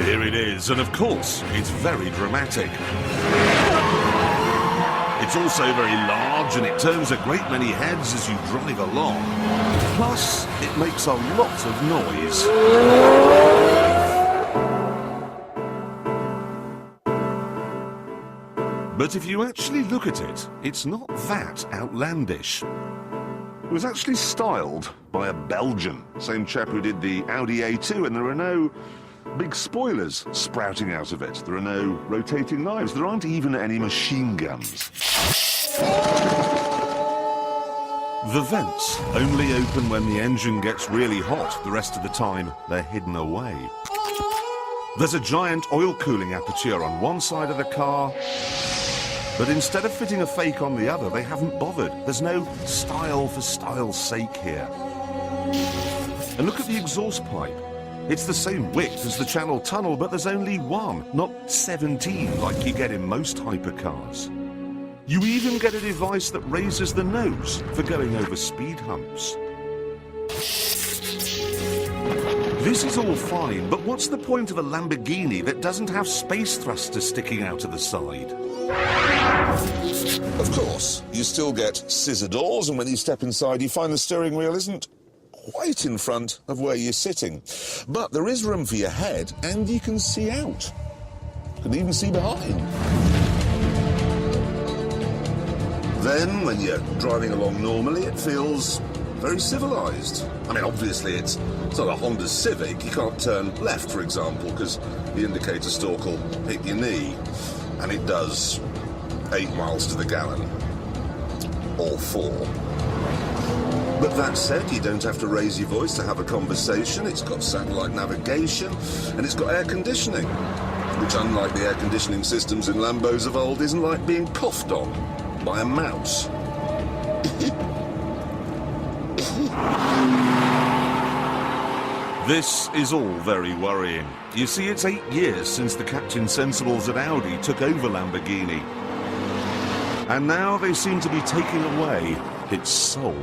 Here it is, and of course, it's very dramatic. It's also very large, and it turns a great many heads as you drive along. Plus, it makes a lot of noise. But if you actually look at it, it's not that outlandish. It was actually styled by a Belgian, same chap who did the Audi A2, and there are no big spoilers sprouting out of it. There are no rotating knives. There aren't even any machine guns. The vents only open when the engine gets really hot. The rest of the time, they're hidden away. There's a giant oil cooling aperture on one side of the car, but instead of fitting a fake on the other, they haven't bothered. There's no style for style's sake here. And look at the exhaust pipe. It's the same width as the Channel Tunnel, but there's only one, not 17 like you get in most hypercars. You even get a device that raises the nose for going over speed humps. This is all fine, but what's the point of a Lamborghini that doesn't have space thrusters sticking out of the side? Of course, you still get scissor doors, and when you step inside, you find the steering wheel isn't quite in front of where you're sitting. But there is room for your head, and you can see out. You can even see behind. Then, when you're driving along normally, it feels very civilized. I mean, obviously, it's not a Honda Civic. You can't turn left, for example, because the indicator stalk will hit your knee. And it does 8 miles to the gallon. Or 4. But that said, you don't have to raise your voice to have a conversation. It's got satellite navigation, and it's got air conditioning, which, unlike the air conditioning systems in Lambos of old, isn't like being coughed on by a mouse. This is all very worrying. You see, it's 8 years since the Captain Sensibles at Audi took over Lamborghini. And now they seem to be taking away its soul.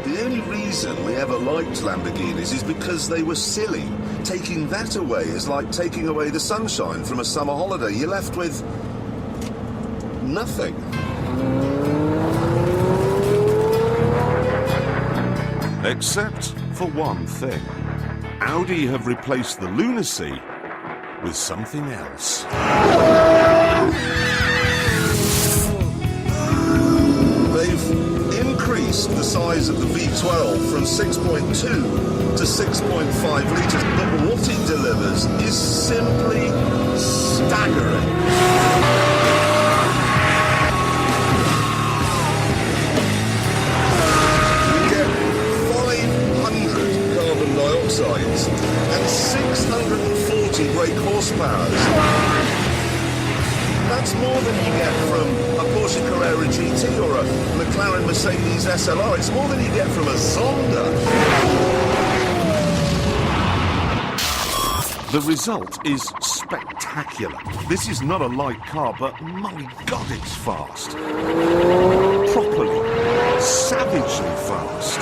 The only reason we ever liked Lamborghinis is because they were silly. Taking that away is like taking away the sunshine from a summer holiday. You're left with nothing. Except for one thing. Audi have replaced the lunacy with something else. They've increased the size of the V12 from 6.2 to 6.5 litres, but what it delivers is simply staggering. Dioxides and 640 brake horsepower. That's more than you get from a Porsche Carrera GT or a McLaren Mercedes SLR. It's more than you get from a Zonda. The result is spectacular. This is not a light car, but my God, it's fast. Properly, savagely fast.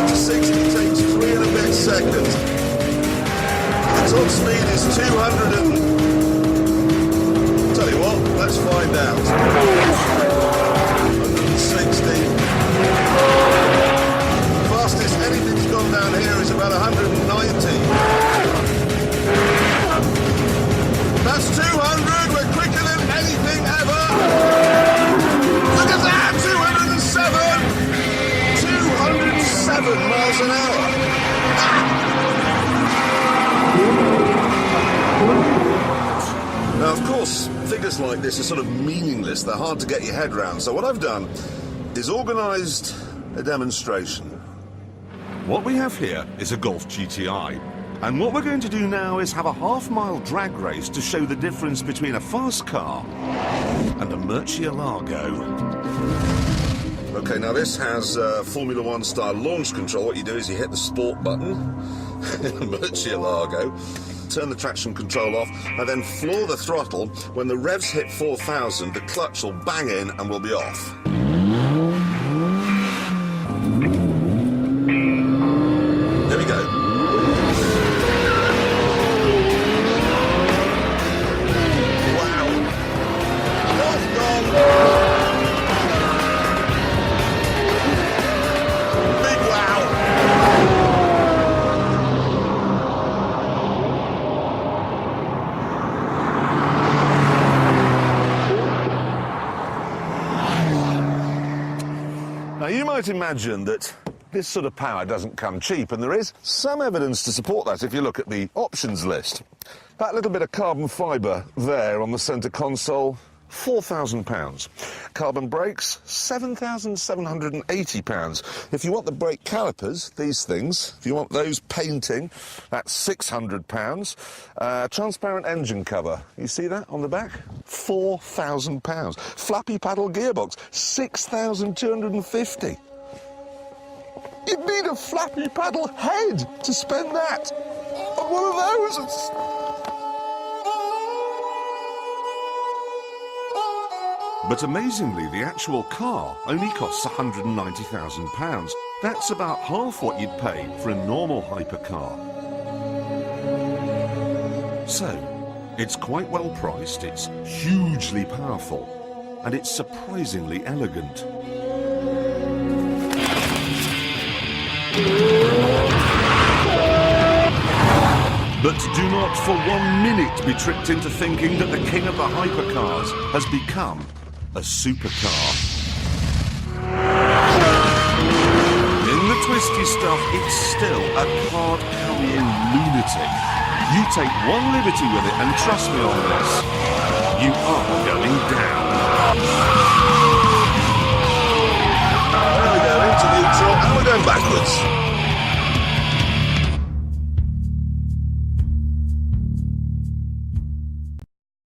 60 takes 3 and a bit seconds. The top speed is 200 and... Tell you what, let's find out. 160. Fastest anything's gone down here is about 190. That's 200, we're quicker than anything ever. Look at that, 207. 207 miles an hour. Now, of course, figures like this are sort of meaningless. They're hard to get your head round. So what I've done is organised a demonstration. What we have here is a Golf GTI. And what we're going to do now is have a half-mile drag race to show the difference between a fast car and a Murcielago. Okay, now this has Formula One style launch control. What you do is you hit the sport button, Murcielago, turn the traction control off, and then floor the throttle. When the revs hit 4,000, the clutch will bang in and will be off. There we go. Now, you might imagine that this sort of power doesn't come cheap, and there is some evidence to support that if you look at the options list. That little bit of carbon fibre there on the centre console, £4,000. Carbon brakes, £7,780. If you want the brake calipers, these things, if you want those painting, that's £600. Transparent engine cover, you see that on the back? £4,000. Flappy paddle gearbox, £6,250. You'd need a flappy paddle head to spend that on one of those. But amazingly, the actual car only costs £190,000. That's about half what you'd pay for a normal hypercar. So, it's quite well priced, it's hugely powerful, and it's surprisingly elegant. But do not for 1 minute be tricked into thinking that the king of the hypercars has become a supercar. In the twisty stuff, it's still a card-carrying lunatic. You take one liberty with it, and trust me on this, you are going down. There we go, into neutral, and we're going backwards.